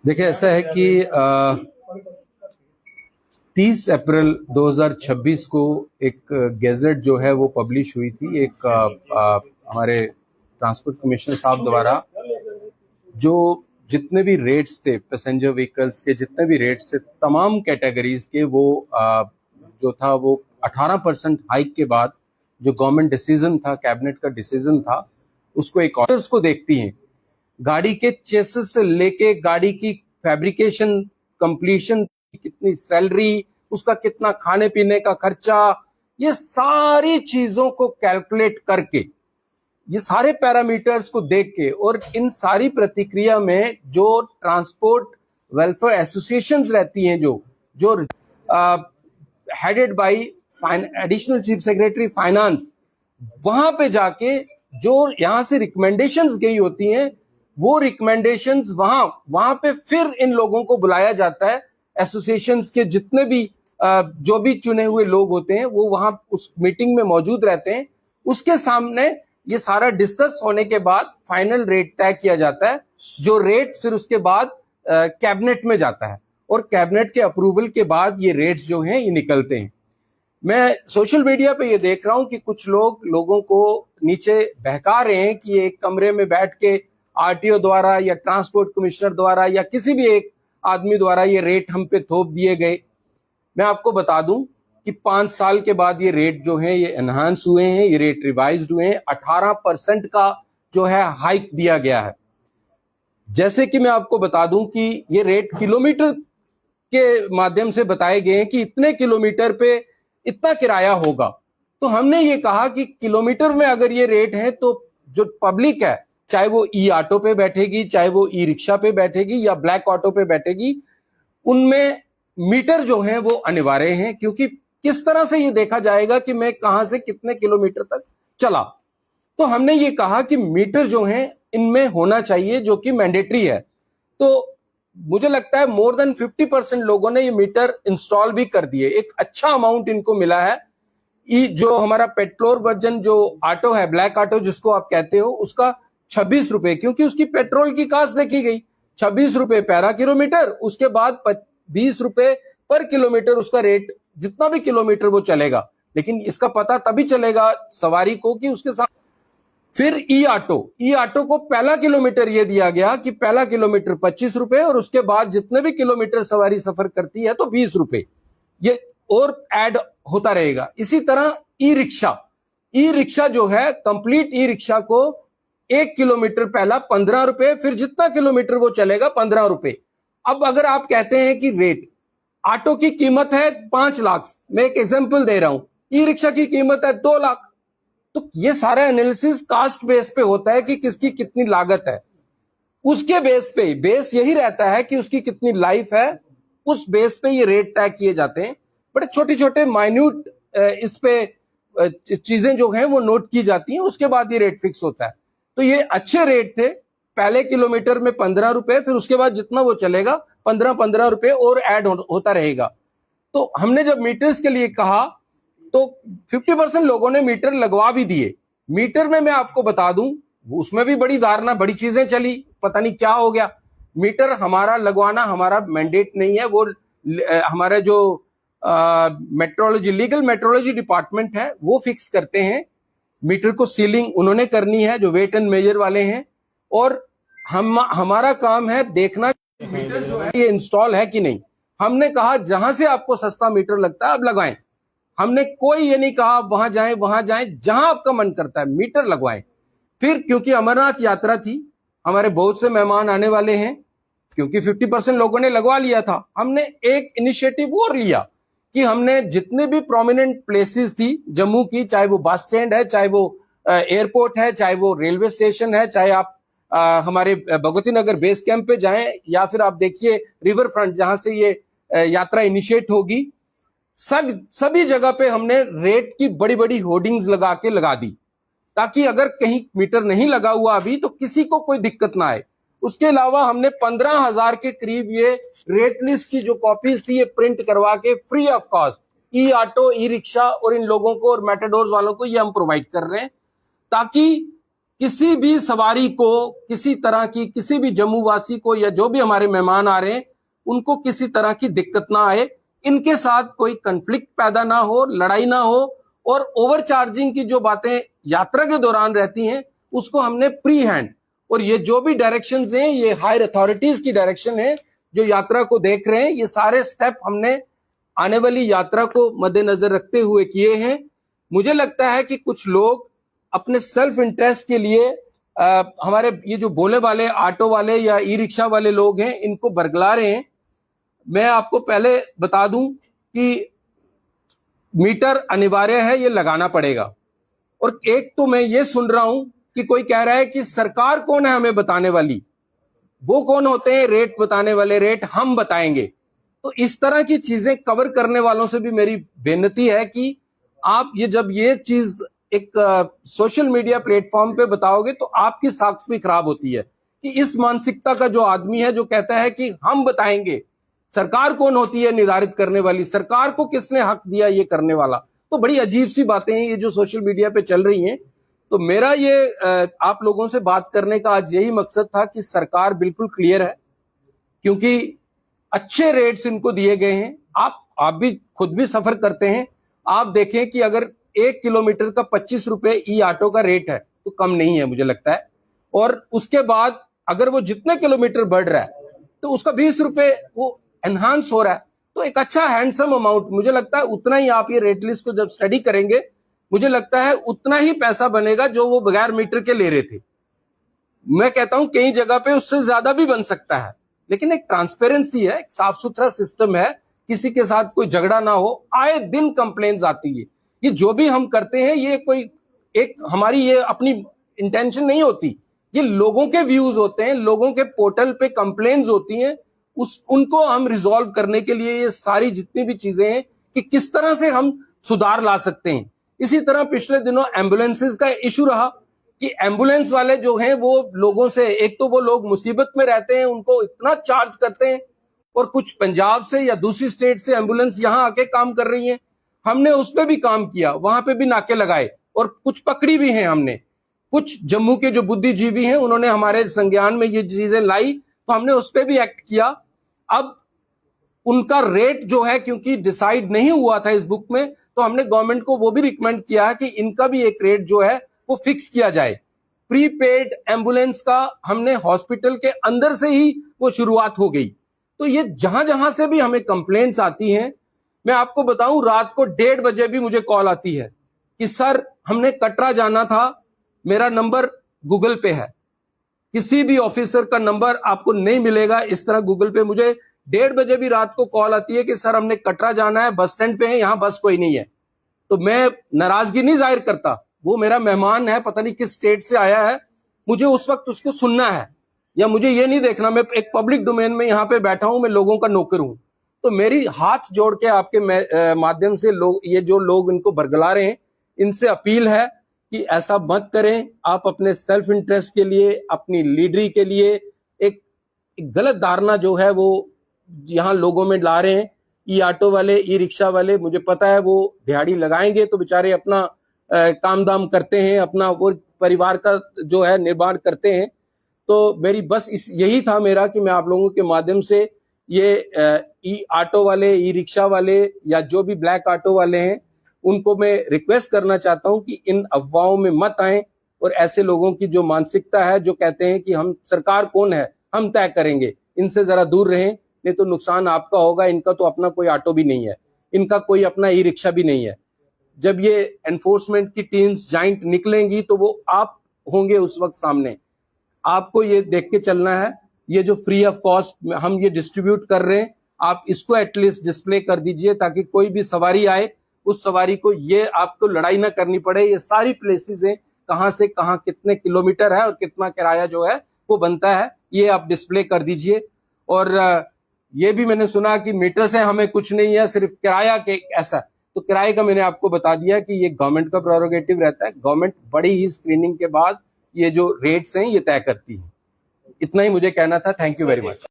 देखिए, ऐसा है कि 30 अप्रैल 2026 को एक गेजेट जो है वो पब्लिश हुई थी। एक हमारे ट्रांसपोर्ट कमिश्नर साहब द्वारा जो जितने भी रेट्स थे, पैसेंजर व्हीकल्स के जितने भी रेट्स थे, तमाम कैटेगरीज के वो जो था वो 18% हाइक के बाद जो गवर्नमेंट डिसीजन था, कैबिनेट का डिसीजन था, उसको एक ऑर्डर्स को देखती हैं। गाड़ी के चेसिस से लेके गाड़ी की फैब्रिकेशन, कंप्लीशन, कितनी सैलरी, उसका कितना खाने पीने का खर्चा, ये सारी चीजों को कैलकुलेट करके, ये सारे पैरामीटर्स को देख के, और इन सारी प्रतिक्रिया में जो ट्रांसपोर्ट वेलफेयर एसोसिएशंस रहती हैं, जो headed by additional chief secretary finance, वहां पे जाके जो यहां से रिकमेंडेशंस गई होती हैं, वो रिकमेंडेशंस वहां पे फिर इन लोगों को बुलाया जाता है। एसोसिएशंस के जितने भी जो भी चुने हुए लोग होते हैं वो वहां उस मीटिंग में मौजूद रहते हैं। उसके सामने ये सारा डिस्कस होने के बाद फाइनल रेट तय किया जाता है, जो रेट फिर उसके बाद कैबिनेट में जाता है, और कैबिनेट के अप्रूवल के बाद ये रेट्स जो हैं ये निकलते हैं। मैं सोशल मीडिया पे ये देख रहा हूं कि कुछ लोगों को नीचे बहका रहे हैं कि एक कमरे में बैठ के आरटीओ द्वारा या ट्रांसपोर्ट कमिश्नर द्वारा या किसी भी एक आदमी द्वारा ये रेट हम पे थोप दिए गए। मैं आपको बता दूं कि 5 साल के बाद ये रेट जो है ये एनहांस हुए हैं, ये रेट रिवाइज्ड हुए हैं। 18% का जो है हाइक दिया गया है। जैसे कि मैं आपको बता दूं कि ये रेट किलोमीटर के माध्यम से बताए गए हैं कि इतने किलोमीटर पे इतना किराया होगा। तो हमने ये कहा कि किलोमीटर में अगर ये रेट है तो जो पब्लिक है, चाहे वो ई ऑटो पे बैठेगी, चाहे वो ई रिक्शा पे बैठेगी या ब्लैक ऑटो पे बैठेगी, उनमें मीटर जो है वो अनिवार्य हैं, क्योंकि किस तरह से ये देखा जाएगा कि मैं कहां से कितने किलोमीटर तक चला। तो हमने ये कहा कि मीटर जो है इनमें होना चाहिए, जो कि मैंडेटरी है। तो मुझे लगता है मोर देन 50% लोगों ने ये मीटर इंस्टॉल भी कर दिए। एक अच्छा अमाउंट इनको मिला है। जो हमारा पेट्रोल वर्जन जो ऑटो है, ब्लैक ऑटो जिसको आप कहते हो, उसका 26 रुपए, क्योंकि उसकी पेट्रोल की कास्ट देखी गई 26 रुपए पैरा किलोमीटर, उसके बाद 20 रुपए पर किलोमीटर उसका रेट, जितना भी किलोमीटर वो चलेगा। लेकिन इसका पता तभी चलेगा सवारी को कि उसके साथ फिर ई ऑटो को पहला किलोमीटर ये दिया गया कि पहला किलोमीटर 25 रुपए, और उसके बाद जितने भी किलोमीटर सवारी सफर करती है तो 20 रुपए, ये और ऐड होता रहेगा। इसी तरह ई रिक्शा जो है, कंप्लीट ई रिक्शा को 1 किलोमीटर पहला 15 रुपए, फिर जितना किलोमीटर वो चलेगा 15 रुपए। अब अगर आप कहते हैं कि रेट, ऑटो की कीमत है 5 लाख, मैं एक एग्जांपल दे रहा हूं, ई रिक्शा की कीमत है 2 लाख, तो ये सारा एनालिसिस कास्ट बेस पे होता है कि किसकी कितनी लागत है। उसके बेस यही रहता है कि उसकी कितनी लाइफ है, उस बेस पे ये रेट तय किए जाते हैं। बड़े छोटे छोटे माइन्यूट इस पे चीजें जो हैं वो नोट की जाती हैं, उसके बाद ये रेट फिक्स होता है। तो ये अच्छे रेट थे। पहले किलोमीटर में 15 रुपए, फिर उसके बाद जितना वो चलेगा 15 रुपए और ऐड होता रहेगा। तो हमने जब मीटर्स के लिए कहा तो 50% लोगों ने मीटर लगवा भी दिए। मीटर में मैं आपको बता दूं, उसमें भी बड़ी धारणा, बड़ी चीजें चली, पता नहीं क्या हो गया। मीटर हमारा लगवाना हमारा मैंडेट नहीं है, वो हमारे जो मेट्रोलॉजी, लीगल मेट्रोलॉजी डिपार्टमेंट है वो फिक्स करते हैं। मीटर को सीलिंग उन्होंने करनी है, जो वेट एंड मेजर वाले हैं, और हमारा काम है देखना मीटर जो है ये इंस्टॉल है कि नहीं। हमने कहा जहां से आपको सस्ता मीटर लगता है आप लगाएं। हमने कोई ये नहीं कहा वहां जाएं, जहां आपका मन करता है मीटर लगवाएं। फिर क्योंकि अमरनाथ यात्रा थी, हमारे बहुत से मेहमान आने वाले हैं, क्योंकि 50% लोगों ने लगवा लिया था, हमने एक इनिशिएटिव और लिया कि हमने जितने भी प्रोमिनेंट प्लेसेस थी जम्मू की, चाहे वो बस स्टैंड है, चाहे वो एयरपोर्ट है, चाहे वो रेलवे स्टेशन है, चाहे आप हमारे भगवती नगर बेस कैंप पे जाएं, या फिर आप देखिए रिवर फ्रंट जहां से ये यात्रा इनिशिएट होगी, सभी जगह पे हमने रेट की बड़ी बड़ी होर्डिंग्स लगा दी, ताकि अगर कहीं मीटर नहीं लगा हुआ अभी तो किसी को कोई दिक्कत ना आए। उसके अलावा हमने 15,000 के करीब ये रेट लिस्ट की जो कॉपीज थी ये प्रिंट करवा के free of cost E auto, e rickshaw और इन लोगों को और मेटाडोर्स वालों को ये हम प्रोवाइड कर रहे हैं, ताकि किसी भी सवारी को, किसी तरह की, किसी भी जम्मू वासी को या जो भी हमारे मेहमान आ रहे हैं उनको किसी तरह की दिक्कत ना आए, इनके साथ कोई कन्फ्लिक्ट पैदा ना हो, लड़ाई ना हो। और ओवर चार्जिंग की जो बातें यात्रा के दौरान रहती हैं उसको हमने प्री हैंड, और ये जो भी डायरेक्शंस हैं ये हायर अथॉरिटीज की डायरेक्शन है जो यात्रा को देख रहे हैं, ये सारे स्टेप हमने आने वाली यात्रा को मद्देनजर रखते हुए किए हैं। मुझे लगता है कि कुछ लोग अपने सेल्फ इंटरेस्ट के लिए हमारे ये जो बोले वाले ऑटो वाले या ई रिक्शा वाले लोग हैं इनको बरगला रहे हैं। मैं आपको पहले बता दूं कि मीटर अनिवार्य है, ये लगाना पड़ेगा। और एक तो मैं ये सुन रहा हूं कि कोई कह रहा है कि सरकार कौन है हमें बताने वाली, वो कौन होते हैं रेट बताने वाले, रेट हम बताएंगे। तो इस तरह की चीजें कवर करने वालों से भी मेरी बेनती है कि आप जब ये चीज एक सोशल मीडिया प्लेटफॉर्म पे बताओगे तो आपकी साख भी खराब होती है कि इस मानसिकता का जो आदमी है जो कहता है कि हम बताएंगे, सरकार कौन होती है निर्धारित करने वाली, सरकार को किसने हक दिया ये करने वाला। तो बड़ी अजीब सी बातें हैं ये जो सोशल मीडिया पे चल रही हैं। तो मेरा ये आप लोगों से बात करने का आज यही मकसद था कि सरकार बिल्कुल क्लियर है, क्योंकि अच्छे रेट्स इनको दिए गए हैं। आप भी खुद भी सफर करते हैं, आप देखें कि अगर 1 किलोमीटर का 25 रुपए ई ऑटो का रेट है तो कम नहीं है मुझे लगता है। और उसके बाद अगर वो जितने किलोमीटर बढ़ रहा है तो उसका 20 रुपए वो एनहांस हो रहा है। तो एक अच्छा हैंडसम अमाउंट, मुझे लगता है उतना ही आप ये रेट लिस्ट को जब स्टडी करेंगे मुझे लगता है उतना ही पैसा बनेगा जो वो बगैर मीटर के ले रहे थे। मैं कहता हूं कई जगह पे उससे ज्यादा भी बन सकता है, लेकिन एक ट्रांसपेरेंसी है, एक साफ सुथरा सिस्टम है, किसी के साथ कोई झगड़ा ना हो। आए दिन कंप्लेंट्स आती है, ये जो भी हम करते हैं ये कोई एक हमारी ये अपनी इंटेंशन नहीं होती, ये लोगों के व्यूज होते हैं, लोगों के पोर्टल पे कंप्लेंट्स होती हैं, उनको हम रिजॉल्व करने के लिए ये सारी जितनी भी चीजें हैं कि किस तरह से हम सुधार ला सकते हैं। इसी तरह पिछले दिनों एम्बुलेंसेज का इशू रहा कि एम्बुलेंस वाले जो हैं वो लोगों से, एक तो वो लोग मुसीबत में रहते हैं उनको इतना चार्ज करते हैं, और कुछ पंजाब से या दूसरी स्टेट से एम्बुलेंस यहां आके काम कर रही हैं। हमने उस पर भी काम किया, वहां पे भी नाके लगाए और कुछ पकड़ी भी हैं हमने। कुछ जम्मू के जो बुद्धिजीवी हैं उन्होंने हमारे संज्ञान में ये चीजें लाई तो हमने उस पर भी एक्ट किया। अब उनका रेट जो है क्योंकि डिसाइड नहीं हुआ था इस बुक में, तो हमने गवर्नमेंट को वो भी रिकमेंड किया है कि इनका भी एक रेट जो है वो फिक्स किया जाए। प्रीपेड एम्बुलेंस का हमने हॉस्पिटल के अंदर से ही वो शुरुआत हो गई। तो ये जहां जहां से भी हमें कंप्लेंट्स आती हैं, मैं आपको बताऊं रात को 1:30 बजे भी मुझे कॉल आती है कि सर हमने कटरा जाना था, मेरा नंबर गूगल पे है। किसी भी ऑफिसर का नंबर आपको नहीं मिलेगा इस तरह गूगल पे। मुझे 1:30 बजे भी रात को कॉल आती है कि सर हमने कटरा जाना है, बस स्टैंड पे है, यहां बस कोई नहीं है। तो मैं नाराजगी नहीं जाहिर करता, वो मेरा मेहमान है, पता नहीं किस स्टेट से आया है, मुझे उस वक्त उसको सुनना है, या मुझे ये नहीं देखना मैं एक पब्लिक डोमेन में यहाँ पे बैठा हूं, मैं लोगों का नौकर हूं। तो मेरी हाथ जोड़ के आपके माध्यम से लोग, ये जो लोग इनको बरगला रहे हैं, इनसे अपील है कि ऐसा मत करें। आप अपने सेल्फ इंटरेस्ट के लिए, अपनी लीडरी के लिए एक गलत धारणा जो है वो यहाँ लोगों में ला रहे हैं। ई ऑटो वाले, ई रिक्शा वाले, मुझे पता है वो दिहाड़ी लगाएंगे तो बेचारे अपना काम दाम करते हैं, अपना वो परिवार का जो है निर्माण करते हैं। तो मेरी बस यही था मेरा कि मैं आप लोगों के माध्यम से ये ई ऑटो वाले, ई रिक्शा वाले या जो भी ब्लैक ऑटो वाले हैं उनको मैं रिक्वेस्ट करना चाहता हूं कि इन अफवाहों में मत आएं, और ऐसे लोगों की जो मानसिकता है जो कहते हैं कि हम सरकार कौन है हम तय करेंगे, इनसे जरा दूर रहें, नहीं तो नुकसान आपका होगा। इनका तो अपना कोई ऑटो भी नहीं है, इनका कोई अपना ई रिक्शा भी नहीं है। जब ये एनफोर्समेंट की टीम्स जॉइंट निकलेंगी तो वो आप होंगे उस वक्त सामने। आपको ये देख के चलना है, ये जो फ्री ऑफ कॉस्ट हम ये डिस्ट्रीब्यूट कर रहे हैं, आप इसको एटलीस्ट डिस्प्ले कर दीजिए ताकि कोई भी सवारी आए उस सवारी को ये आपको लड़ाई ना करनी पड़े। ये सारी प्लेसेस हैं, कहां से कहां कितने किलोमीटर है और कितना किराया जो है वो बनता है, ये आप डिस्प्ले कर दीजिए। और ये भी मैंने सुना कि मीटर से हमें कुछ नहीं है, सिर्फ किराया के ऐसा, तो किराए का मैंने आपको बता दिया कि ये गवर्नमेंट का प्रेरोगेटिव रहता है। गवर्नमेंट बड़ी ही स्क्रीनिंग के बाद ये जो रेट्स हैं ये तय करती है। इतना ही मुझे कहना था। Thank you very much.